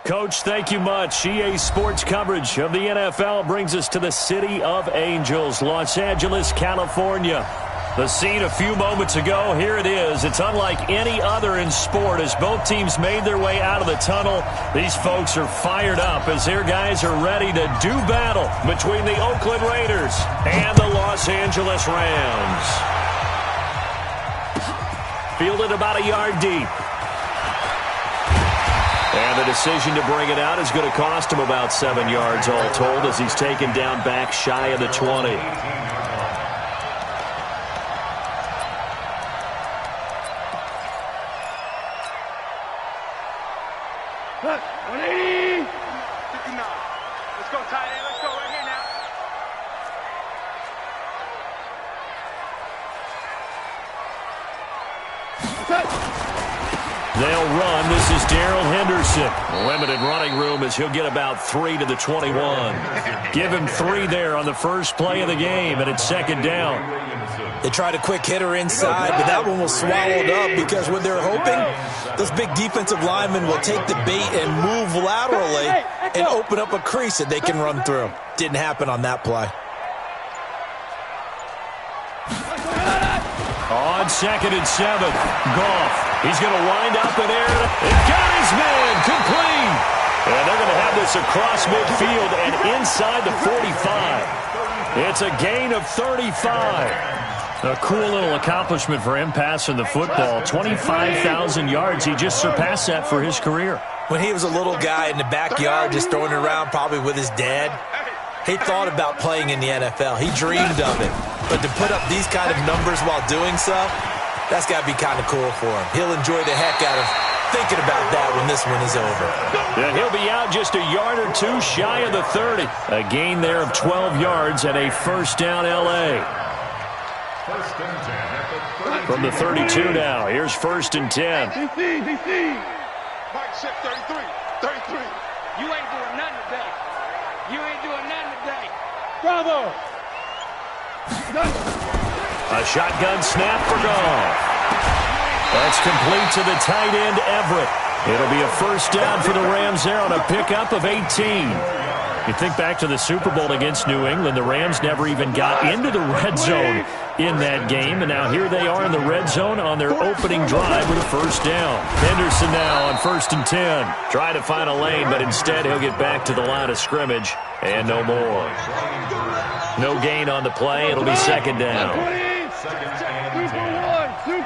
Coach, thank you much. EA Sports coverage of the NFL brings us to the City of Angels, Los Angeles, California. The scene a few moments ago, here it is. It's unlike any other in sport as both teams made their way out of the tunnel. These folks are fired up as their guys are ready to do battle between the Oakland Raiders and the Los Angeles Rams. Fielded about a yard deep. And the decision to bring it out is going to cost him about 7 yards all told as he's taken down back shy of the 20. They'll run. This is Darrell Henderson. Limited running room as he'll get about 3 to the 21. Give him 3 there on the first play of the game, and it's second down. They tried a quick hitter inside, but that one was swallowed up because what they're hoping, those big defensive linemen will take the bait and move laterally and open up a crease that they can run through. Didn't happen on that play. On 2nd and 7, Goff. He's going to wind up in air. It got his man complete. And they're going to have this across midfield and inside the 45. It's a gain of 35. A cool little accomplishment for him passing the football. 25,000 yards. He just surpassed that for his career. When he was a little guy in the backyard just throwing it around probably with his dad, he thought about playing in the NFL. He dreamed of it. But to put up these kind of numbers while doing so, that's got to be kind of cool for him. He'll enjoy the heck out of thinking about that when this one is over. And he'll be out just a yard or two shy of the 30. A gain there of 12 yards and a first down L.A. From the 32 now, here's 1st and 10. Mike shift 33. 33. You ain't doing nothing today. You ain't doing nothing today. Bravo. A shotgun snap for Goff. That's complete to the tight end, Everett. It'll be a first down for the Rams there on a pickup of 18. You think back to the Super Bowl against New England, the Rams never even got into the red zone in that game, and now here they are in the red zone on their opening drive with a first down. Henderson now on 1st and 10. Try to find a lane, but instead he'll get back to the line of scrimmage, and no more. No gain on the play. It'll be second down. 2 for 1.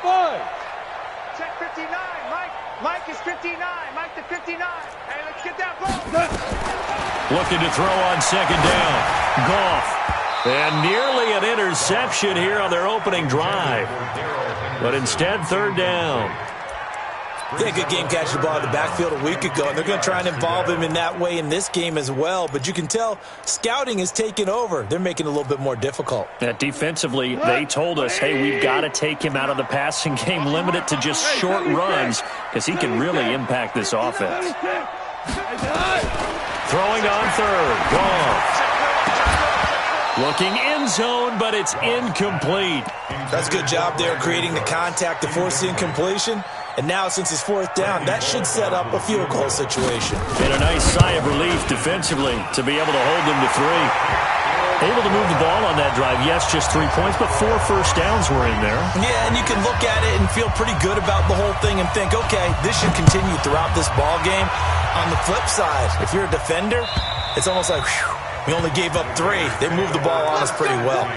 5. Check 59. Mike is 59. Mike to 59. Hey, let's get that ball. Looking to throw on second down. Goff. And nearly an interception here on their opening drive. But instead, third down. Yeah, good game catching the ball in the backfield a week ago, and they're going to try and involve him in that way in this game as well. But you can tell scouting is taking over. They're making it a little bit more difficult. Defensively, they told us, hey, we've got to take him out of the passing game, limit it to just short runs, because he can really impact this offense. Throwing on 3rd, Goff. Looking end zone, but it's incomplete. That's a good job there creating the contact to force the incompletion. And now, since it's 4th down, that should set up a field goal situation. And a nice sigh of relief defensively to be able to hold them to 3. Able to move the ball on that drive. Yes, just 3 points, but 4 first downs were in there. Yeah, and you can look at it and feel pretty good about the whole thing and think, okay, this should continue throughout this ball game. On the flip side, if you're a defender, it's almost like, whew, we only gave up 3. They moved the ball on us pretty well.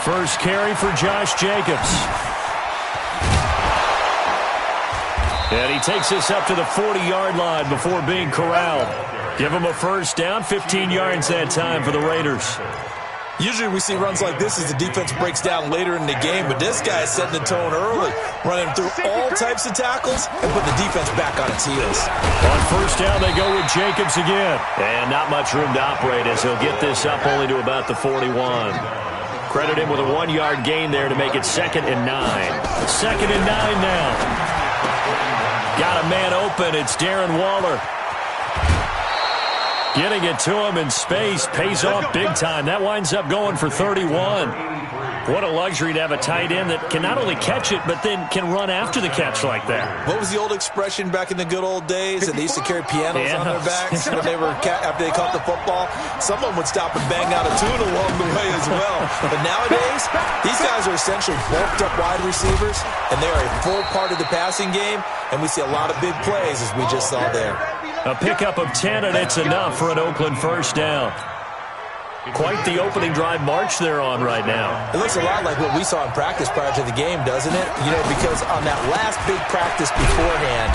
First carry for Josh Jacobs. And he takes this up to the 40-yard line before being corralled. Give him a first down, 15 yards that time for the Raiders. Usually we see runs like this as the defense breaks down later in the game, but this guy is setting the tone early, running through all types of tackles and putting the defense back on its heels. On first down, they go with Jacobs again. And not much room to operate as he'll get this up only to about the 41. Credit him with a 1-yard gain there to make it 2nd and 9. 2nd and 9 now. Got a man open. It's Darren Waller. Getting it to him in space pays off big time. That winds up going for 31. What a luxury to have a tight end that can not only catch it, but then can run after the catch like that. What was the old expression back in the good old days? That they used to carry pianos on their backs when they were after they caught the football. Someone would stop and bang out a tune along the way as well. But nowadays, these guys are essentially bulked up wide receivers, and they are a full part of the passing game, and we see a lot of big plays as we just saw there. A pickup of 10, and it's enough for an Oakland first down. Quite the opening drive march they're on right now. It looks a lot like what we saw in practice prior to the game, doesn't it? You know, because on that last big practice beforehand,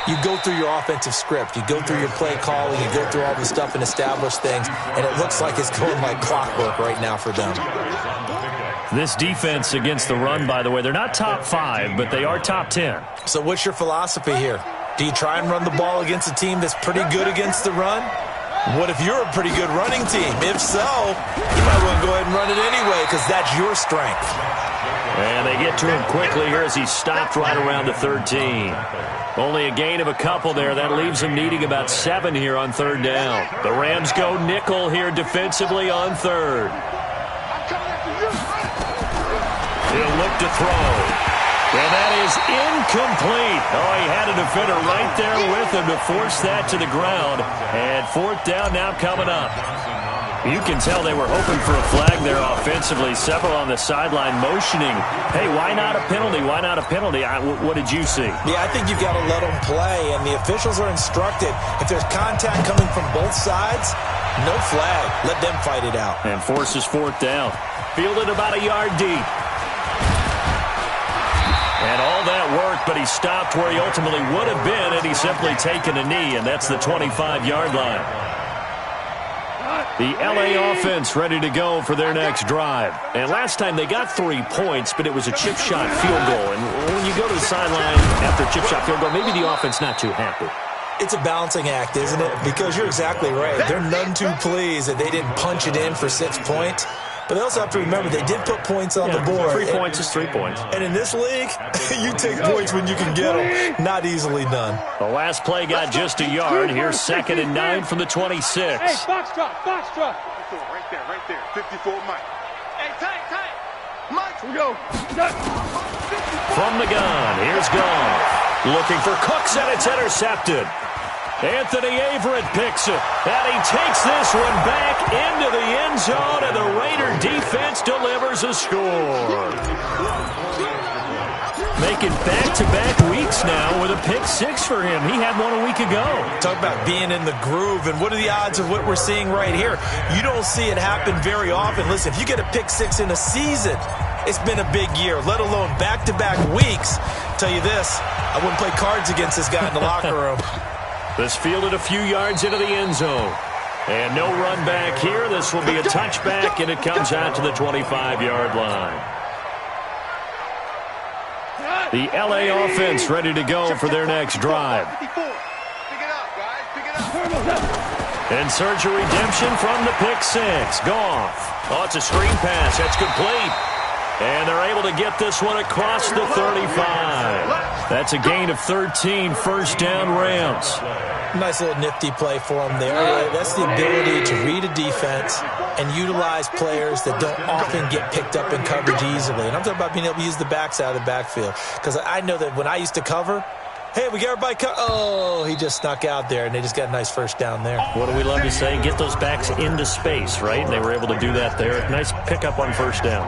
you go through your offensive script. You go through your play calling. You go through all the stuff and establish things. And it looks like it's going like clockwork right now for them. This defense against the run, by the way, they're not top 5, but they are top 10. So what's your philosophy here? Do you try and run the ball against a team that's pretty good against the run? What if you're a pretty good running team? If so, you might want to go ahead and run it anyway because that's your strength. And they get to him quickly here as he's stopped right around the 13. Only a gain of a couple there. That leaves him needing about 7 here on third down. The Rams go nickel here defensively on third. He'll look to throw. And that is incomplete. Oh, he had a defender right there with him to force that to the ground. And fourth down now coming up. You can tell they were hoping for a flag there offensively. Several on the sideline motioning. Hey, why not a penalty? Why not a penalty? What did you see? Yeah, I think you've got to let them play. And the officials are instructed, if there's contact coming from both sides, no flag. Let them fight it out. And forces fourth down. Fielded about a yard deep. And all that worked, but he stopped where he ultimately would have been had he simply taken a knee, and that's the 25-yard line. The L.A. offense ready to go for their next drive. And last time they got 3 points, but it was a chip shot field goal. And when you go to the sideline after a chip shot field goal, maybe the offense not too happy. It's a balancing act, isn't it? Because you're exactly right. They're none too pleased that they didn't punch it in for 6 points. But they also have to remember they did put points on the board. 3 points is 3 points. And in this league, you take points when you can get them. Not easily done. The last play got just a yard. Here's 2nd and 9 from the 26. Hey, box drop, box drop. Right there. 54, Mike. Hey, tight. Mike, we go. From the gun, here's Goff. Looking for Cooks, and it's intercepted. Anthony Averett picks it, and he takes this one back into the end zone, and the Raider defense delivers a score. Making back-to-back weeks now with a pick 6 for him. He had one a week ago. Talk about being in the groove, and what are the odds of what we're seeing right here? You don't see it happen very often. Listen, if you get a pick 6 in a season, it's been a big year, let alone back-to-back weeks. Tell you this, I wouldn't play cards against this guy in the locker room. This fielded a few yards into the end zone. And no run back here. This will be a touchback, and it comes out to the 25-yard line. The L.A. offense ready to go for their next drive. And surge of redemption from the pick 6. Goff. Oh, it's a screen pass. That's complete. And they're able to get this one across the 35. That's a gain of 13, first down Rams. Nice little nifty play for them there. That's the ability to read a defense and utilize players that don't often get picked up in coverage easily. And I'm talking about being able to use the backs out of the backfield. Because I know that when I used to cover, hey, we got everybody oh, he just snuck out there, and they just got a nice first down there. What do we love to say? Get those backs into space, right? And they were able to do that there. Nice pickup on first down.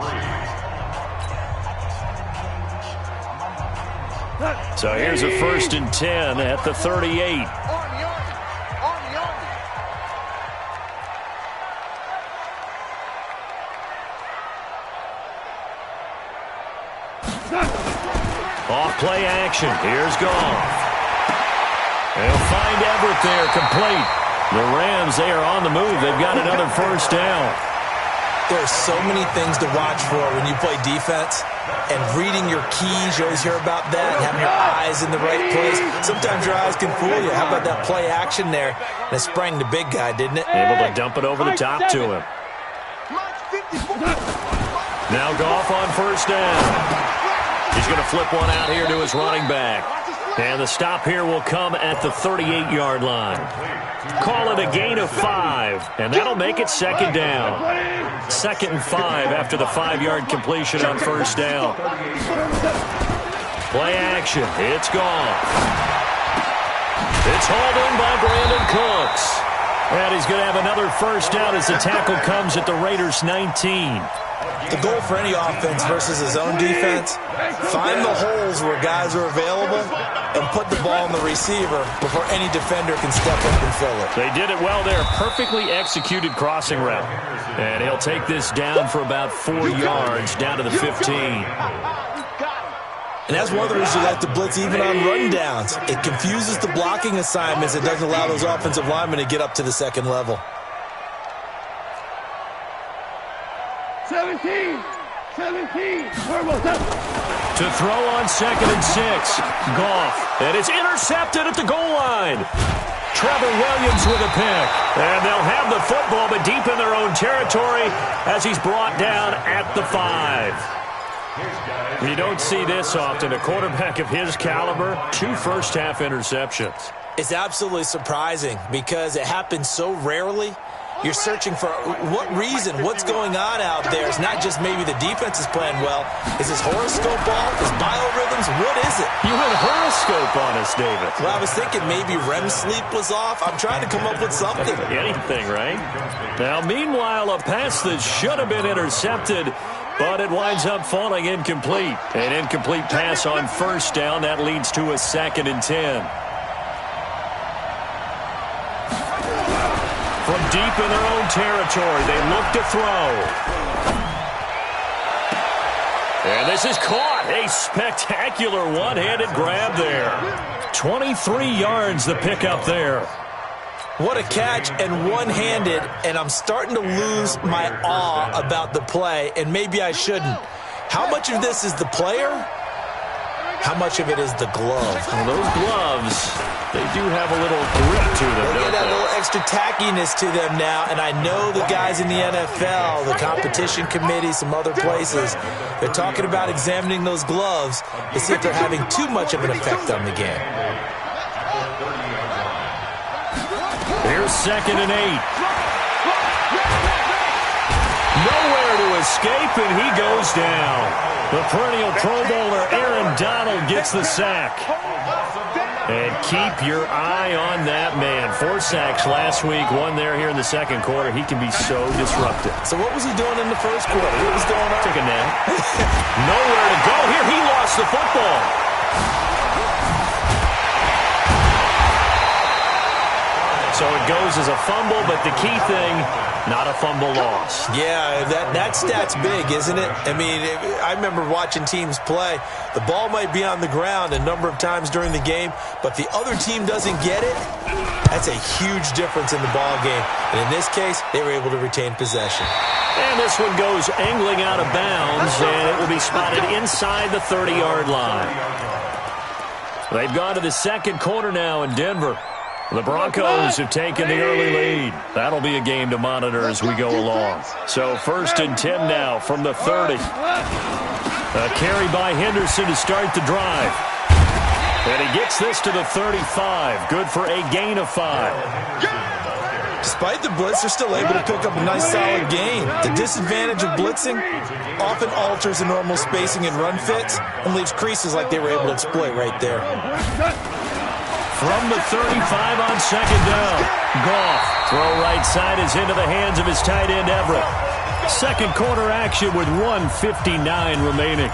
So here's a 1st and 10 at the 38. Off play action. Here's Goff. They'll find Everett there, complete. The Rams, they are on the move. They've got another first down. There's so many things to watch for when you play defense. And reading your keys, you always hear about that. Having your eyes in the right place. Sometimes your eyes can fool you. How about that play action there? And it sprang the big guy, didn't it? Able to dump it over the top to him. Now Goff on first down. He's going to flip one out here to his running back. And the stop here will come at the 38-yard line. Call it a gain of 5, and that'll make it second down. 2nd and 5 after the 5-yard completion on first down. Play action. It's gone. It's hauled in by Brandon Cooks. And he's going to have another first down as the tackle comes at the Raiders' 19. The goal for any offense versus his own defense, find the holes where guys are available and put the ball on the receiver before any defender can step up and fill it. They did it well there. Perfectly executed crossing route. And he'll take this down for about 4 yards down to the 15. And that's one of the reasons you like to blitz even on rundowns. It confuses the blocking assignments. It doesn't allow those offensive linemen to get up to the second level. 17. To throw on 2nd and 6. Goff. And it's intercepted at the goal line. Trevor Williams with a pick. And they'll have the football, but deep in their own territory as he's brought down at the 5. You don't see this often. A quarterback of his caliber, 2 first-half interceptions. It's absolutely surprising because it happens so rarely. You're searching for what reason, what's going on out there. It's not just maybe the defense is playing well. Is this horoscope off? Is biorhythms? What is it? You went horoscope on us, David. Well, I was thinking maybe REM sleep was off. I'm trying to come up with something. Anything, right? Now, meanwhile, a pass that should have been intercepted, but it winds up falling incomplete. An incomplete pass on first down. That leads to a 2nd and 10. From deep in their own territory, they look to throw. And this is caught. A spectacular one-handed grab there. 23 yards the pickup there. What a catch and one-handed, and I'm starting to lose my awe about the play, and maybe I shouldn't. How much of this is the player? How much of it is the glove? Well, those gloves, they do have a little grip to them, They don't get that they? little extra tackiness to them now, and I know the guys in the NFL, the competition committee, some other places, they're talking about examining those gloves to see if they're having too much of an effect on the game. Here's 2nd and 8. Nowhere to escape, and he goes down. The perennial Pro Bowler Aaron Donald gets the sack. And keep your eye on that man. 4 sacks last week, 1 there here in the second quarter. He can be so disruptive. So what was he doing in the first quarter? What was going on? Take a nap. Nowhere to go. Here, he lost the football. So it goes as a fumble, but the key thing, not a fumble loss. Yeah, that stat's big, isn't it? I mean, I remember watching teams play. The ball might be on the ground a number of times during the game, but the other team doesn't get it. That's a huge difference in the ball game. And in this case, they were able to retain possession. And this one goes angling out of bounds, and it will be spotted inside the 30-yard line. They've gone to the second quarter now in Denver. The Broncos have taken the early lead. That'll be a game to monitor as we go along. So 1st and 10 now from the 30. A carry by Henderson to start the drive. And he gets this to the 35. Good for a gain of 5. Despite the blitz, they're still able to pick up a nice solid gain. The disadvantage of blitzing often alters the normal spacing and run fits and leaves creases like they were able to exploit right there. From the 35 on 2nd down. Goff. Throw right side is into the hands of his tight end, Everett. Second quarter action with 1:59 remaining.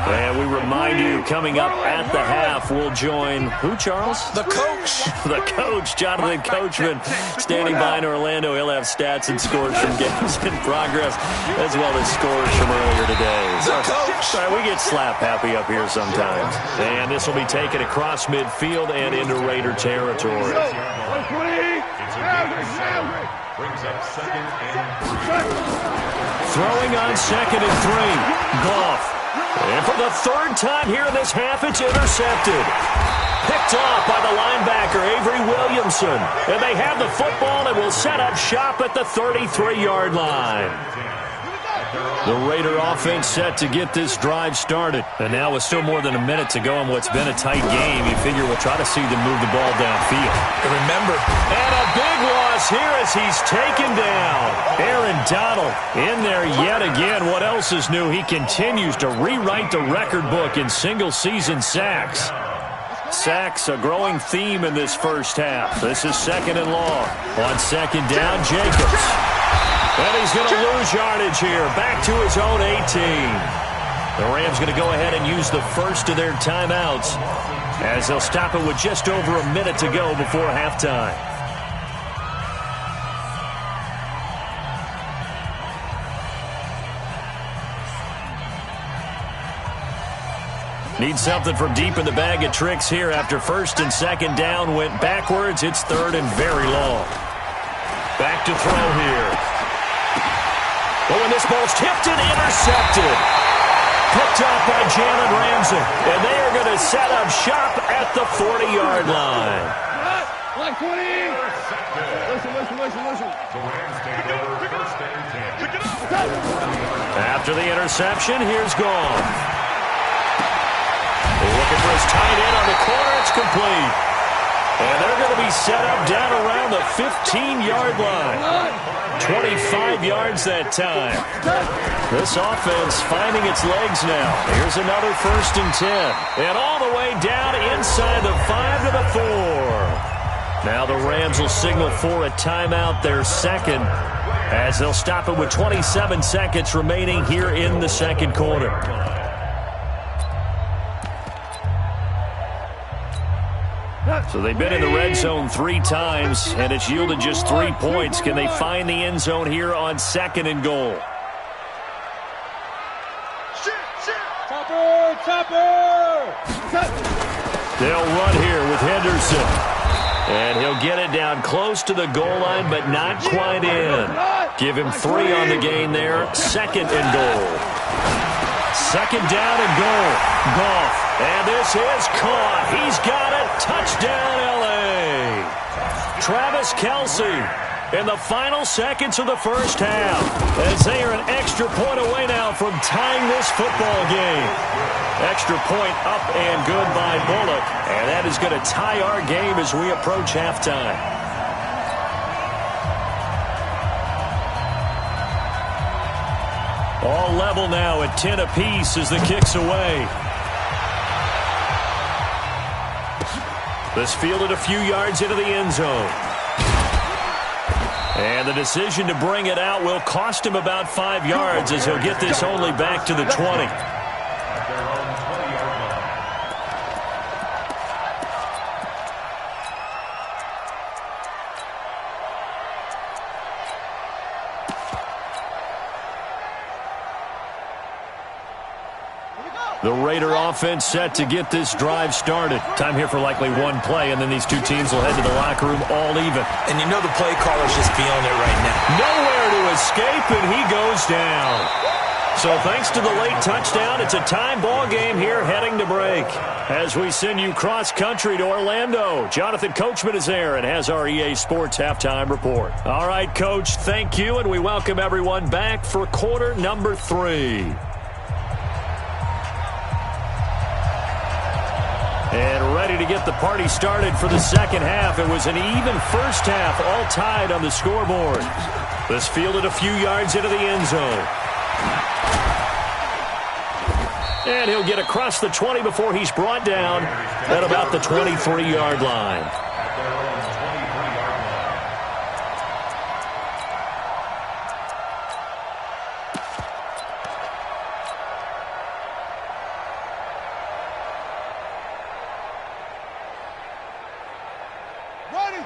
And we remind you, coming up at the half, we'll join who, Charles? The coach. The coach, Jonathan Coachman, standing by in Orlando. He'll have stats and scores from games in progress, as well as scores from earlier today. The coach. Sorry, we get slap happy up here sometimes. And this will be taken across midfield and into Raider territory. Throwing on 2nd and 3. Goff. And for the 3rd time here in this half, it's intercepted. Picked off by the linebacker, Avery Williamson. And they have the football and will set up shop at the 33-yard line. The Raider offense set to get this drive started. And now with still more than a minute to go in what's been a tight game, you figure we'll try to see them move the ball downfield. And remember, and a big loss here as he's taken down. Aaron Donald in there yet again. What else is new? He continues to rewrite the record book in single-season sacks. Sacks, a growing theme in this first half. This is second and long. On second down, Jacobs. And he's going to lose yardage here. Back to his own 18. The Rams going to go ahead and use the first of their timeouts as they'll stop it with just over a minute to go before halftime. Need something from deep in the bag of tricks here after first and second down went backwards. It's third and very long. Back to throw here. Oh, and this ball's tipped and intercepted. Picked off by Jalen Ramsey. And they are going to set up shop at the 40-yard line. Like 20. Listen. After the interception, here's Gone. Looking for his tight end on the corner. It's complete. And they're going to be set up down around the 15-yard line. 25 yards that time. This offense finding its legs now. Here's another first and 10. And all the way down inside the 5 to the 4. Now the Rams will signal for a timeout, their second, as they'll stop it with 27 seconds remaining here in the second quarter. So they've been in the red zone 3 times, and it's yielded just 3 points. Can they find the end zone here on second and goal? Topper! They'll run here with Henderson. And he'll get it down close to the goal line, but not quite in. Give him 3 on the gain there. Second and goal. Second down and goal. Goff. And this is caught. He's got it. Touchdown, L.A. Travis Kelce in the final seconds of the first half, as they are an extra point away now from tying this football game. Extra point up and good by Bullock. And that is going to tie our game as we approach halftime. All level now at 10 apiece as the kick's away. This fielded a few yards into the end zone. And the decision to bring it out will cost him about 5 yards as he'll get this only back to the 20. The Raider offense set to get this drive started. Time here for likely one play, and then these two teams will head to the locker room all even. And you know the play caller's just feeling it right now. Nowhere to escape, and he goes down. So thanks to the late touchdown, it's a tie ball game here heading to break. As we send you cross-country to Orlando, Jonathan Coachman is there and has our EA Sports halftime report. All right, Coach, thank you, and we welcome everyone back for quarter number 3. And ready to get the party started for the second half. It was an even first half, all tied on the scoreboard. This fielded a few yards into the end zone. And he'll get across the 20 before he's brought down at about the 23-yard line.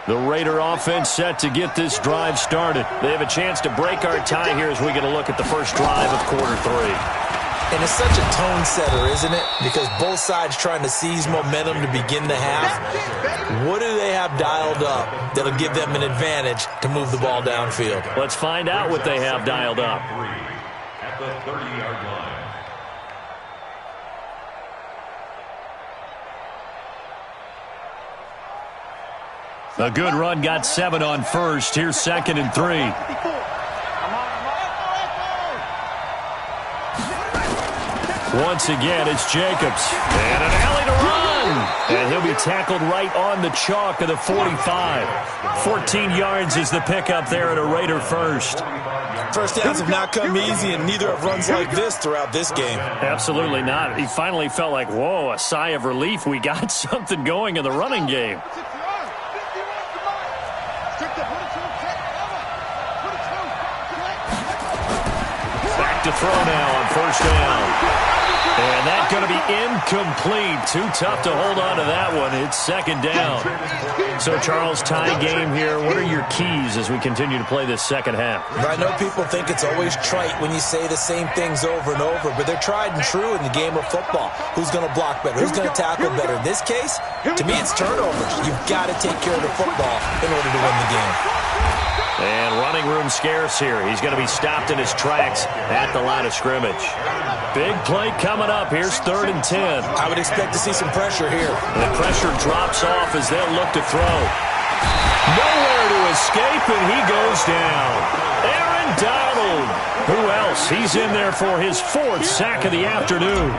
The Raider offense set to get this drive started. They have a chance to break our tie here as we get a look at the first drive of quarter 3. And it's such a tone setter, isn't it? Because both sides trying to seize momentum to begin the half. What do they have dialed up that'll give them an advantage to move the ball downfield? Let's find out what they have dialed up. At the 30-yard line. A good run got 7 on first. Here's second and 3. Once again, it's Jacobs. And an alley to run. And he'll be tackled right on the chalk of the 45. 14 yards is the pickup there at a Raider first. First downs have not come easy, and neither have runs like this throughout this game. Absolutely not. He finally felt like, whoa, a sigh of relief. We got something going in the running game. Back to throw now on first down. And that's going to be incomplete. Too tough to hold on to that one. It's second down. So, Charles, tie game here. What are your keys as we continue to play this second half? I know people think it's always trite when you say the same things over and over, but they're tried and true in the game of football. Who's going to block better? Who's going to tackle better? In this case, to me, it's turnovers. You've got to take care of the football in order to win the game. And running room scarce here. He's going to be stopped in his tracks at the line of scrimmage. Big play coming up. Here's 3rd and 10. I would expect to see some pressure here. The pressure drops off as they'll look to throw. Nowhere to escape, and he goes down. Aaron Donald. Who else? He's in there for his 4th sack of the afternoon.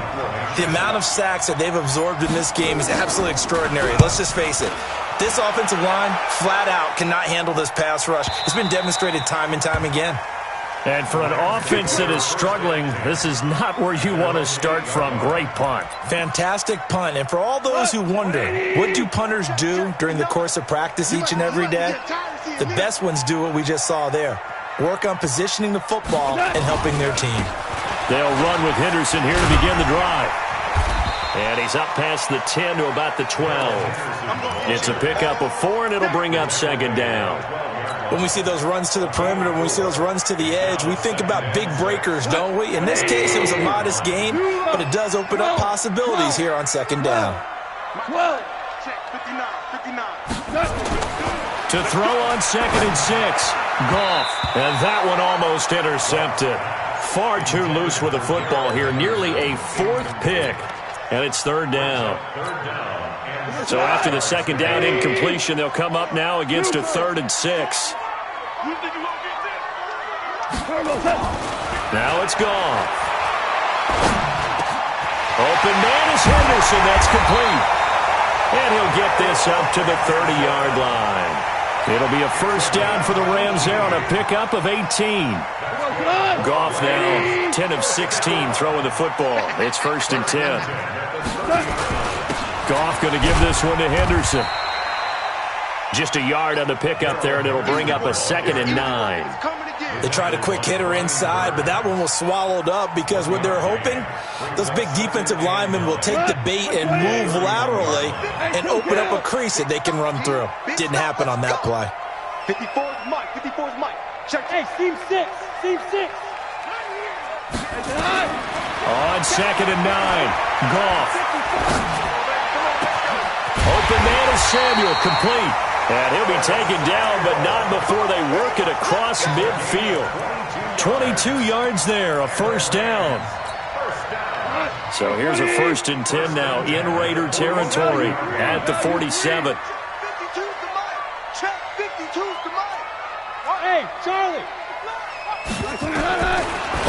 The amount of sacks that they've absorbed in this game is absolutely extraordinary. Let's just face it. This offensive line, flat out, cannot handle this pass rush. It's been demonstrated time and time again. And for an offense that is struggling, this is not where you want to start from. Great punt. Fantastic punt. And for all those who wonder, what do punters do during the course of practice each and every day? The best ones do what we just saw there. Work on positioning the football and helping their team. They'll run with Henderson here to begin the drive. And he's up past the 10 to about the 12. It's a pickup of 4, and it'll bring up second down. When we see those runs to the perimeter, when we see those runs to the edge, we think about big breakers, don't we? In this case, it was a modest gain, but it does open up possibilities here on second down. 12. Check, 59. To throw on 2nd and 6. Goff. And that one almost intercepted. Far too loose with the football here. Nearly a 4th pick. And it's 3rd down. So after the second down incompletion, they'll come up now against a 3rd and 6. Now it's gone. Open man is Henderson. That's complete. And he'll get this up to the 30-yard line. It'll be a first down for the Rams there on a pickup of 18. Goff now 10 of 16 throwing the football. It's 1st and 10. Goff going to give this one to Henderson. Just a yard on the pickup there, and it'll bring up a 2nd and 9. They tried a quick hitter inside, but that one was swallowed up because what they're hoping, those big defensive linemen will take the bait and move laterally and open up a crease that they can run through. Didn't happen on that play. 54 is Mike. 54 is Mike. Check. Hey, Steve 6. Steve 6. On 2nd and 9. Goff. Open man is Samuel, complete. And he'll be taken down, but not before they work it across midfield. 22 yards there, a first down. So here's a 1st and 10 now in Raider territory at the 47. 52's the Mike. Check. 52's the Mike. Hey, Charlie.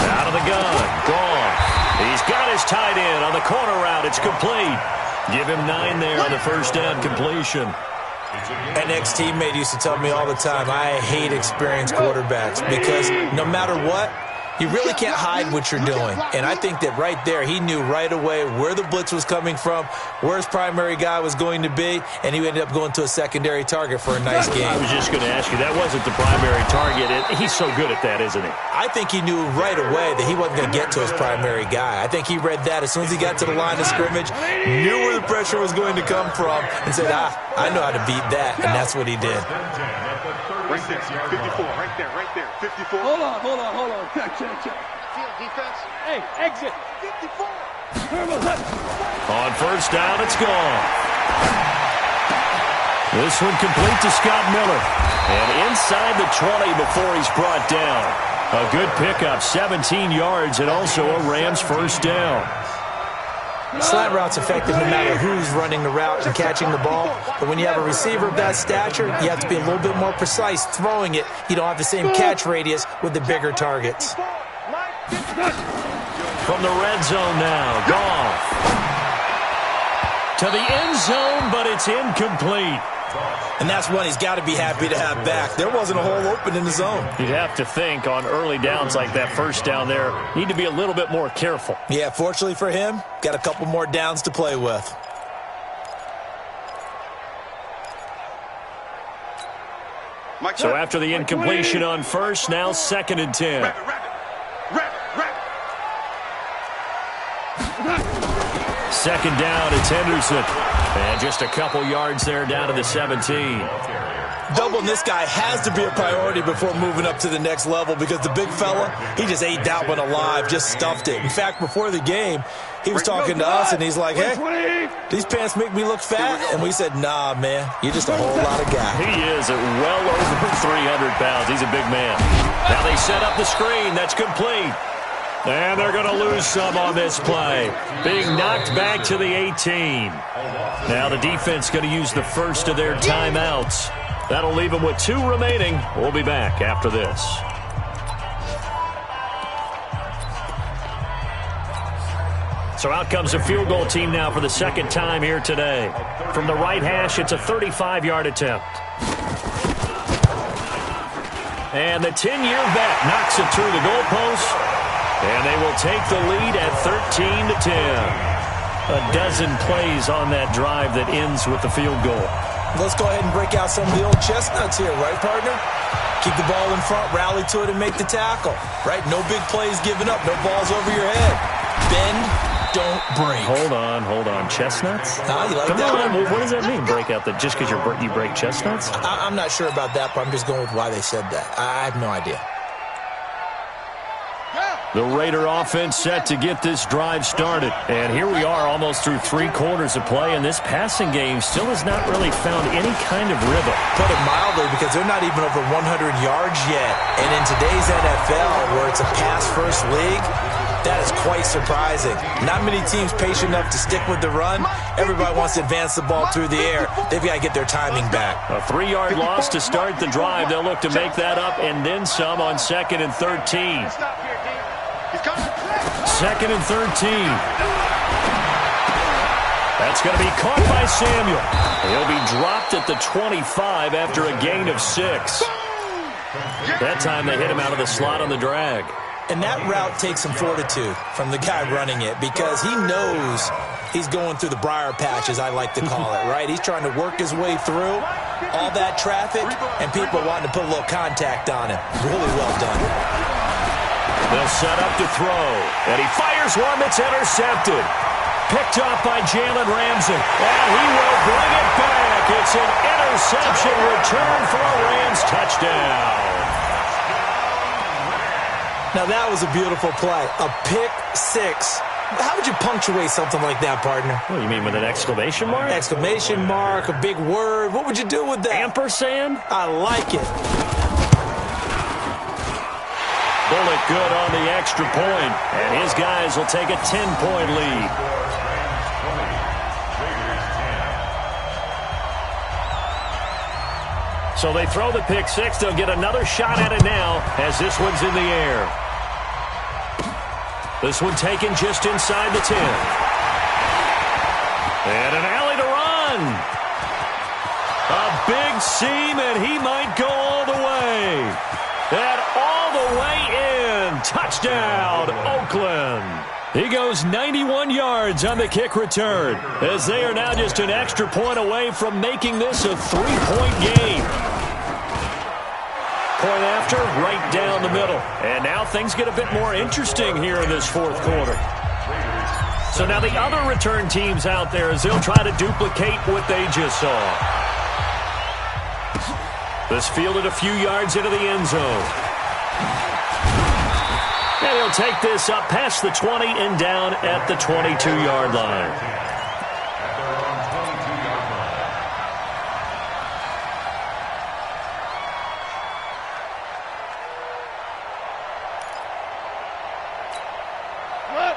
Out of the gun, gone. He's got his tight end on the corner route. It's complete. Give him 9 there on the first down completion. An ex-teammate used to tell me all the time, I hate experienced quarterbacks because no matter what, you really can't hide what you're doing. And I think that right there, he knew right away where the blitz was coming from, where his primary guy was going to be, and he ended up going to a secondary target for a nice game. I was just going to ask you, that wasn't the primary target. He's so good at that, isn't he? I think he knew right away that he wasn't going to get to his primary guy. I think he read that as soon as he got to the line of scrimmage, knew where the pressure was going to come from, and said, I know how to beat that, and that's what he did. Right there, 54, right there, 54. Hold on. Check. Field defense. Hey, exit. 54. On first down, it's gone. This one complete to Scott Miller. And inside the 20 before he's brought down. A good pickup, 17 yards, and also a Rams first down. Slant route's effective no matter who's running the route and catching the ball. But when you have a receiver of that stature, you have to be a little bit more precise throwing it. You don't have the same catch radius with the bigger targets. From the red zone now, Goff. To the end zone, but it's incomplete. And that's one he's got to be happy to have back. There wasn't a hole open in the zone. You'd have to think on early downs like that first down there, need to be a little bit more careful. Yeah, fortunately for him, got a couple more downs to play with. So after the incompletion on first, now 2nd and 10. Second down, it's Henderson. And just a couple yards there down to the 17. Doubling this guy has to be a priority before moving up to the next level because the big fella, he just ate that one alive, just stuffed it. In fact, before the game, he was talking to us, and he's like, hey, these pants make me look fat. And we said, nah, man, you're just a whole lot of guy. He is at well over 300 pounds. He's a big man. Now they set up the screen. That's complete. And they're going to lose some on this play. Being knocked back to the 18. Now the defense going to use the first of their timeouts. That'll leave them with 2 remaining. We'll be back after this. So out comes the field goal team now for the second time here today. From the right hash, it's a 35-yard attempt. And the 10-year vet knocks it through the goalpost. And they will take the lead at 13-10. A dozen plays on that drive that ends with the field goal. Let's go ahead and break out some of the old chestnuts here, right, partner? Keep the ball in front, rally to it, and make the tackle, right? No big plays given up, no balls over your head. Bend, don't break. Hold on. Chestnuts? You like Come that on, one? what does that mean, break out? Just because you break chestnuts? I'm not sure about that, but I'm just going with why they said that. I have no idea. The Raider offense set to get this drive started. And here we are almost through 3 quarters of play, and this passing game still has not really found any kind of rhythm. Put it mildly, because they're not even over 100 yards yet. And in today's NFL, where it's a pass-first league, that is quite surprising. Not many teams patient enough to stick with the run. Everybody wants to advance the ball through the air. They've got to get their timing back. A 3-yard loss to start the drive. They'll look to make that up and then some on 2nd and 13. 2nd and 13. That's going to be caught by Samuel. He'll be dropped at the 25 after a gain of 6. That time they hit him out of the slot on the drag. And that route takes some fortitude from the guy running it because he knows he's going through the briar patch, as I like to call it, right? He's trying to work his way through all that traffic and people wanting to put a little contact on him. Really well done. They'll set up to throw. And he fires one that's intercepted. Picked off by Jalen Ramsey. And he will bring it back. It's an interception return for a Rams touchdown. Now that was a beautiful play. A pick 6. How would you punctuate something like that, partner? What do you mean, with an exclamation mark? Exclamation mark, a big word. What would you do with that? Ampersand? I like it. Bullet good on the extra point, and his guys will take a 10-point lead. So they throw the pick 6. They'll get another shot at it now as this one's in the air. This one taken just inside the 10. And an alley to run. A big seam, and he might go all the way. And all the way in. Touchdown, Oakland. He goes 91 yards on the kick return, as they are now just an extra point away from making this a 3-point game. Point after, right down the middle. And now things get a bit more interesting here in this 4th quarter. So now the other return teams out there, as they'll try to duplicate what they just saw. This fielded a few yards into the end zone. And he'll take this up past the 20 and down at the 22-yard line.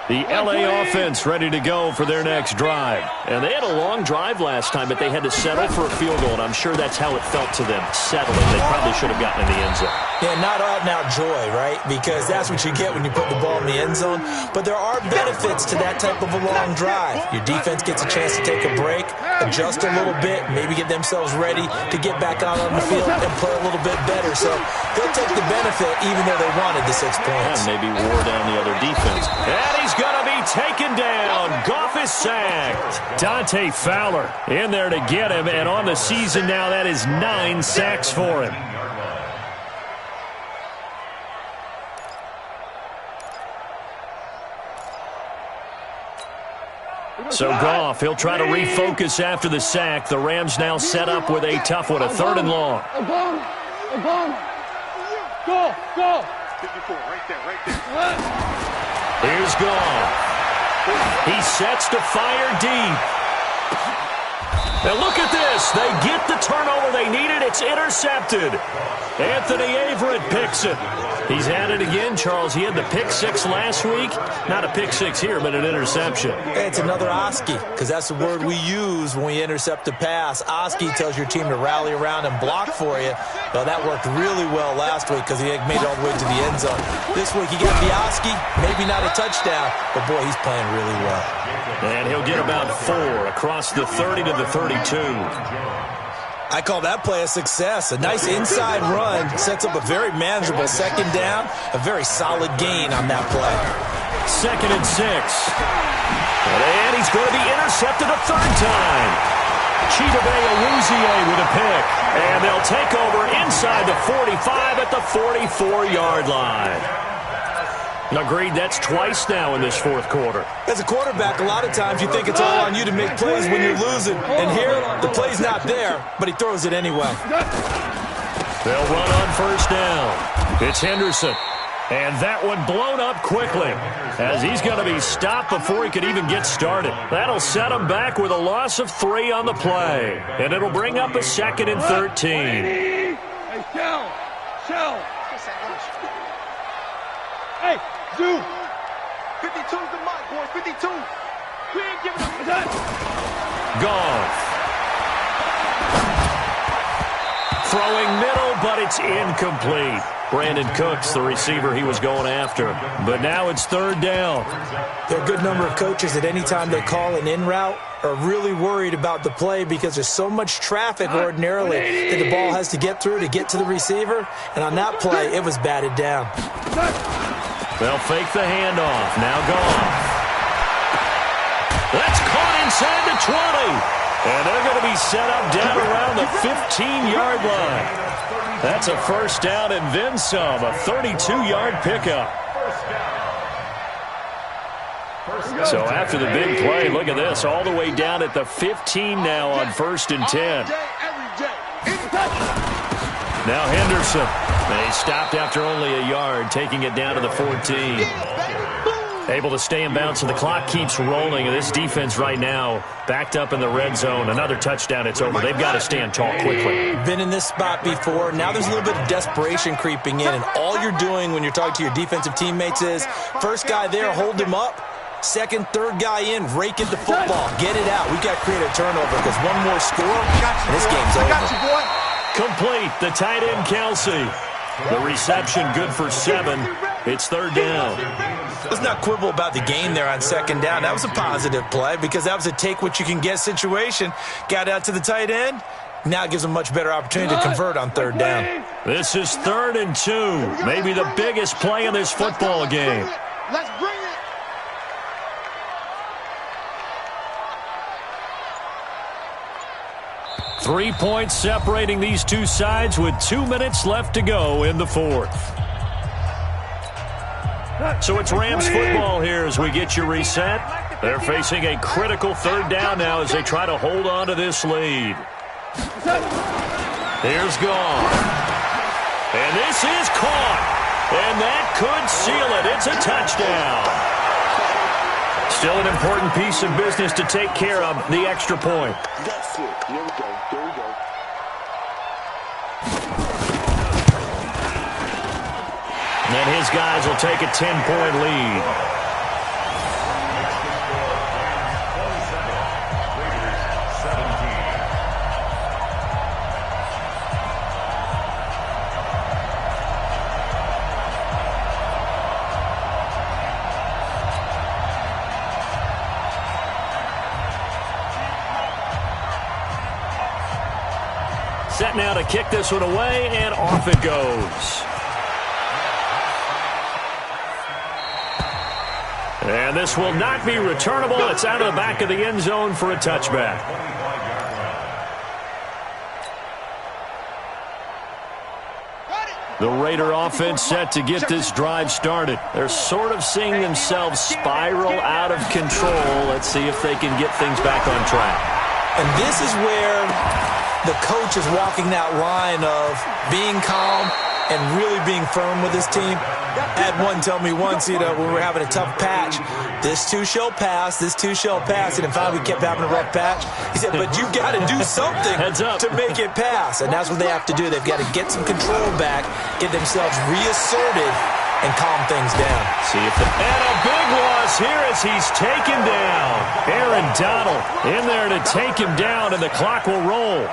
The LA offense ready to go for their next drive. And they had a long drive last time, but they had to settle for a field goal, and I'm sure that's how it felt to them, settling. They probably should have gotten in the end zone. Yeah, not out-and-out joy, right? Because that's what you get when you put the ball in the end zone. But there are benefits to that type of a long drive. Your defense gets a chance to take a break, adjust a little bit, maybe get themselves ready to get back out on the field and play a little bit better. So they'll take the benefit even though they wanted the 6 points. And maybe wore down the other defense. And he's going to be taken down. Goff is sacked. Dante Fowler in there to get him. And on the season now, that is 9 sacks for him. So Goff, he'll try to refocus after the sack. The Rams now set up with a tough one, a 3rd and long. Go. 54, right there. Here's Goff. He sets to fire deep. Now look at this. They get the turnover they needed. It's intercepted. Anthony Averett picks it. He's had it again, Charles. He had the pick 6 last week. Not a pick 6 here, but an interception. It's another Oski, because that's the word we use when we intercept a pass. Oski tells your team to rally around and block for you. Well, that worked really well last week because he made it all the way to the end zone. This week he got the Oski, maybe not a touchdown, but boy, he's playing really well. And he'll get about 4 across the 30 to the 32. I call that play a success. A nice inside run sets up a very manageable 2nd down, a very solid gain on that play. 2nd and 6. And he's going to be intercepted a 3rd time. Chidobe Awuzie with a pick. And they'll take over inside the 45 at the 44-yard line. Agreed, that's twice now in this 4th quarter. As a quarterback, a lot of times you think it's all on you to make plays when you're losing. And here, the play's not there, but he throws it anyway. They'll run on 1st down. It's Henderson. And that one blown up quickly as he's going to be stopped before he could even get started. That'll set him back with a loss of 3 on the play. And it'll bring up a 2nd and 13. Hey, shell. Hey, Zoo. 52's the mark, boys. 52. We ain't giving up that. Goff. Throwing middle, but it's incomplete. Brandon Cooks, the receiver he was going after. But now it's 3rd down. There are a good number of coaches at any time they call an in route are really worried about the play because there's so much traffic ordinarily that the ball has to get through to get to the receiver. And on that play, it was batted down. They'll fake the handoff. Now Goff. That's caught inside the 20. And they're going to be set up down around the 15-yard line. That's a 1st down and then some, a 32-yard pickup. So after the big play, look at this, all the way down at the 15 now on 1st and 10. Now Henderson. And he stopped after only a yard, taking it down to the 14. Able to stay in bounds, so the clock keeps rolling. And this defense right now backed up in the red zone. Another touchdown, it's over. They've got to stand tall quickly. Been in this spot before. Now there's a little bit of desperation creeping in. And all you're doing when you're talking to your defensive teammates is, first guy there, hold him up. 2nd, 3rd guy in, rake at the football. Get it out. We've got to create a turnover because one more score, and this game's over. Complete, the tight end, Kelsey. The reception good for 7. It's 3rd down. Let's not quibble about the gain there on 2nd down. That was a positive play because that was a take-what-you-can-get situation. Got out to the tight end. Now it gives them a much better opportunity to convert on 3rd down. This is 3rd and 2. Maybe the biggest play in this football game. Let's bring it. Three points separating these two sides with 2 minutes left to go in the 4th. So it's Rams football here as we get you reset. They're facing a critical 3rd down now as they try to hold on to this lead. Here's Goff. And this is caught. And that could seal it. It's a touchdown. Still an important piece of business to take care of, the extra point. That's it. Here we go. Here we go. And his guys will take a 10-point lead. now to kick this one away, and off it goes. And this will not be returnable. It's out of the back of the end zone for a touchback. The Raider offense set to get this drive started. They're sort of seeing themselves spiral out of control. Let's see if they can get things back on track. And this is where the coach is walking that line of being calm and really being firm with his team. I had one tell me once, when we were having a tough patch, this too shall pass, this too shall pass. And in fact, we kept having a rough patch. He said, but you got to do something to make it pass. And that's what they have to do. They've got to get some control back, get themselves reasserted, and calm things down. See if and a big loss here as he's taken down. Aaron Donald in there to take him down, and the clock will roll.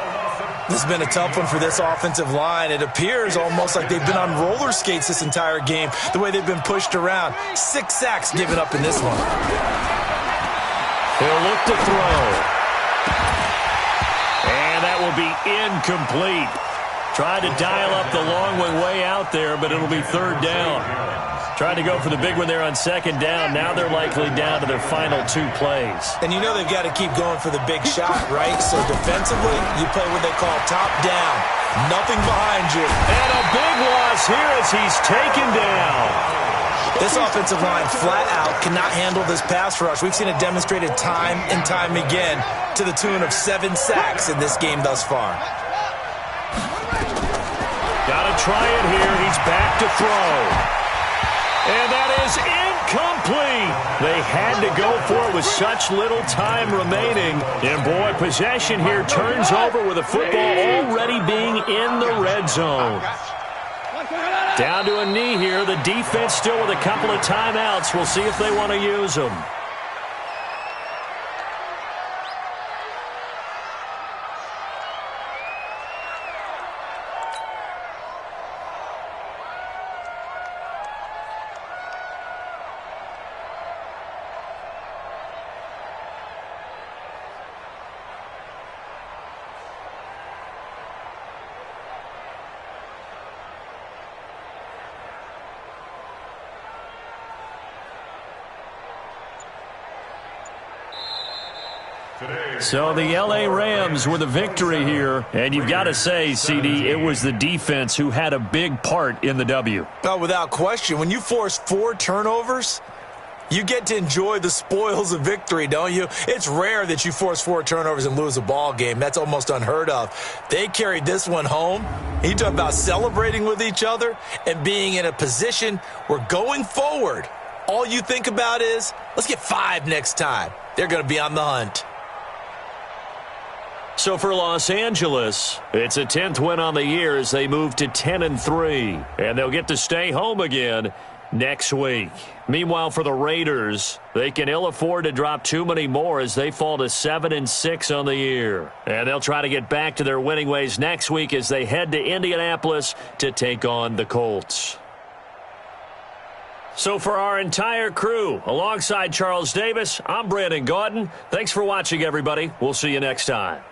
This has been a tough one for this offensive line. It appears almost like they've been on roller skates this entire game, the way they've been pushed around. 6 sacks given up in this one. He'll look to throw. And that will be incomplete. Tried to dial up the long one way out there, but it'll be third down. Tried to go for the big one there on second down. Now they're likely down to their final 2 plays. And you know they've got to keep going for the big shot, right? So defensively, you play what they call top down. Nothing behind you. And a big loss here as he's taken down. This offensive line flat out cannot handle this pass rush. We've seen it demonstrated time and time again to the tune of 7 sacks in this game thus far. Got to try it here. He's back to throw. And that is incomplete. They had to go for it with such little time remaining. And, boy, possession here turns over with the football already being in the red zone. Down to a knee here. The defense still with a couple of timeouts. We'll see if they want to use them. So the L.A. Rams with a victory here. And you've got to say, CD, it was the defense who had a big part in the W. Oh, without question. When you force 4 turnovers, you get to enjoy the spoils of victory, don't you? It's rare that you force 4 turnovers and lose a ball game. That's almost unheard of. They carried this one home. You talk about celebrating with each other and being in a position where going forward, all you think about is, let's get 5 next time. They're going to be on the hunt. So for Los Angeles, it's a 10th win on the year as they move to 10-3. And they'll get to stay home again next week. Meanwhile, for the Raiders, they can ill afford to drop too many more as they fall to 7-6 on the year. And they'll try to get back to their winning ways next week as they head to Indianapolis to take on the Colts. So for our entire crew, alongside Charles Davis, I'm Brandon Gaudin. Thanks for watching, everybody. We'll see you next time.